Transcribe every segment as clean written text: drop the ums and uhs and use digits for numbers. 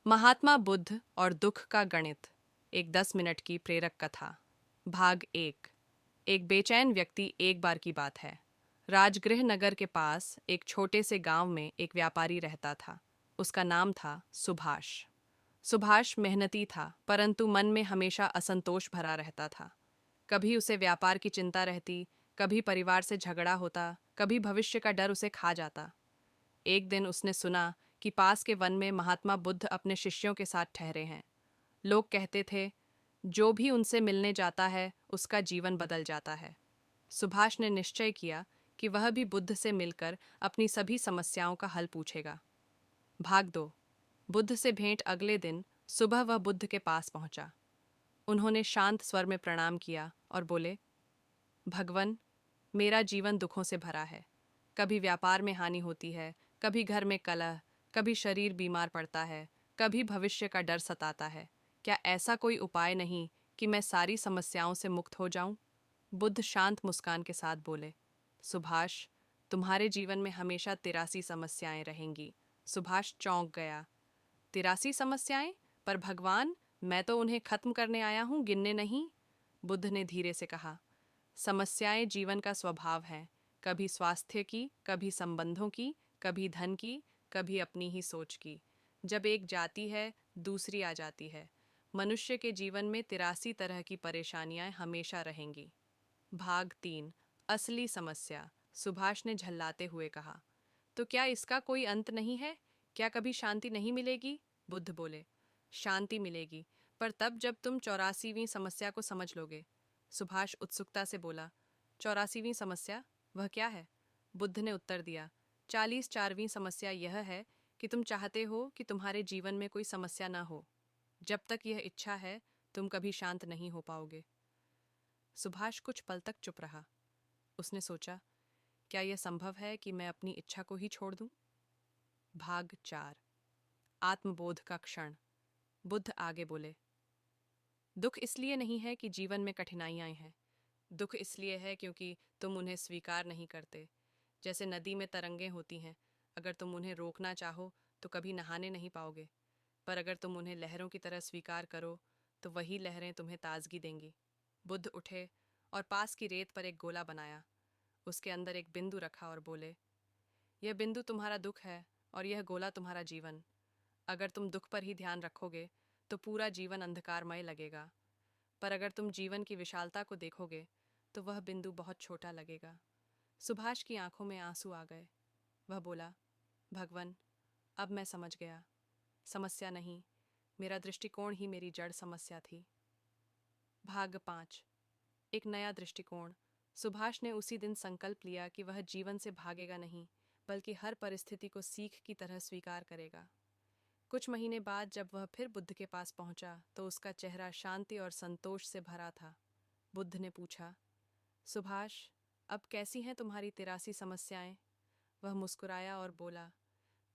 महात्मा बुद्ध और दुख का गणित, एक 10 मिनट की प्रेरक कथा। भाग 1। एक बेचैन व्यक्ति। एक बार की बात है, राजगृह नगर के पास एक छोटे से गांव में एक व्यापारी रहता था। उसका नाम था सुभाष। सुभाष मेहनती था, परंतु मन में हमेशा असंतोष भरा रहता था। कभी उसे व्यापार की चिंता रहती, कभी परिवार से झगड़ा होता, कभी भविष्य का डर उसे खा जाता। एक दिन उसने सुना कि पास के वन में महात्मा बुद्ध अपने शिष्यों के साथ ठहरे हैं। लोग कहते थे, जो भी उनसे मिलने जाता है उसका जीवन बदल जाता है। सुभाष ने निश्चय किया कि वह भी बुद्ध से मिलकर अपनी सभी समस्याओं का हल पूछेगा। भाग 2। बुद्ध से भेंट। अगले दिन सुबह वह बुद्ध के पास पहुंचा। उन्होंने शांत स्वर में प्रणाम किया और बोले, भगवन, मेरा जीवन दुखों से भरा है। कभी व्यापार में हानि होती है, कभी घर में कलह, कभी शरीर बीमार पड़ता है, कभी भविष्य का डर सताता है। क्या ऐसा कोई उपाय नहीं कि मैं सारी समस्याओं से मुक्त हो जाऊं? बुद्ध शांत मुस्कान के साथ बोले, सुभाष, तुम्हारे जीवन में हमेशा 83 समस्याएं रहेंगी। सुभाष चौंक गया। 83 समस्याएं? पर भगवान, मैं तो उन्हें खत्म करने आया हूं, गिनने नहीं। बुद्ध ने धीरे से कहा, समस्याएं जीवन का स्वभाव है। कभी स्वास्थ्य की, कभी संबंधों की, कभी धन की, कभी अपनी ही सोच की। जब एक जाती है, दूसरी आ जाती है। मनुष्य के जीवन में 83 तरह की परेशानियां हमेशा रहेंगी। भाग 3। असली समस्या। सुभाष ने झल्लाते हुए कहा, तो क्या इसका कोई अंत नहीं है? क्या कभी शांति नहीं मिलेगी? बुद्ध बोले, शांति मिलेगी, पर तब जब तुम 84वीं समस्या को समझ लोगे। सुभाष उत्सुकता से बोला, 84वीं समस्या? वह क्या है? बुद्ध ने उत्तर दिया, 44वीं समस्या यह है कि तुम चाहते हो कि तुम्हारे जीवन में कोई समस्या ना हो। जब तक यह इच्छा है, तुम कभी शांत नहीं हो पाओगे। सुभाष कुछ पल तक चुप रहा। उसने सोचा, क्या यह संभव है कि मैं अपनी इच्छा को ही छोड़ दूं? भाग 4। आत्मबोध का क्षण। बुद्ध आगे बोले, दुख इसलिए नहीं है कि जीवन में कठिनाइयां हैं। दुख इसलिए है क्योंकि तुम उन्हें स्वीकार नहीं करते। जैसे नदी में तरंगें होती हैं, अगर तुम उन्हें रोकना चाहो तो कभी नहाने नहीं पाओगे, पर अगर तुम उन्हें लहरों की तरह स्वीकार करो तो वही लहरें तुम्हें ताजगी देंगी। बुद्ध उठे और पास की रेत पर एक गोला बनाया। उसके अंदर एक बिंदु रखा और बोले, यह बिंदु तुम्हारा दुख है और यह गोला तुम्हारा जीवन। अगर तुम दुख पर ही ध्यान रखोगे तो पूरा जीवन अंधकारमय लगेगा, पर अगर तुम जीवन की विशालता को देखोगे तो वह बिंदु बहुत छोटा लगेगा। सुभाष की आंखों में आंसू आ गए। वह बोला, भगवन, अब मैं समझ गया। समस्या नहीं, मेरा दृष्टिकोण ही मेरी जड़ समस्या थी। भाग 5। एक नया दृष्टिकोण। सुभाष ने उसी दिन संकल्प लिया कि वह जीवन से भागेगा नहीं, बल्कि हर परिस्थिति को सीख की तरह स्वीकार करेगा। कुछ महीने बाद जब वह फिर बुद्ध के पास पहुंचा तो उसका चेहरा शांति और संतोष से भरा था। बुद्ध ने पूछा, सुभाष, अब कैसी हैं तुम्हारी 83 समस्याएं? वह मुस्कुराया और बोला,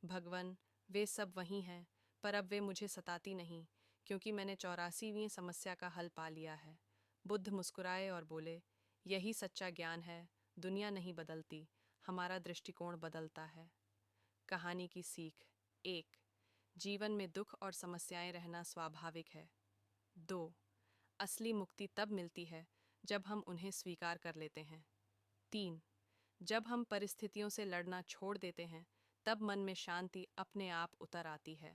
भगवन, वे सब वही हैं, पर अब वे मुझे सताती नहीं, क्योंकि मैंने 84वीं समस्या का हल पा लिया है। बुद्ध मुस्कुराए और बोले, यही सच्चा ज्ञान है। दुनिया नहीं बदलती, हमारा दृष्टिकोण बदलता है। कहानी की सीख। 1। जीवन में दुख और समस्याएं रहना स्वाभाविक है। 2। असली मुक्ति तब मिलती है जब हम उन्हें स्वीकार कर लेते हैं। 3। जब हम परिस्थितियों से लड़ना छोड़ देते हैं, तब मन में शांति अपने आप उतर आती है।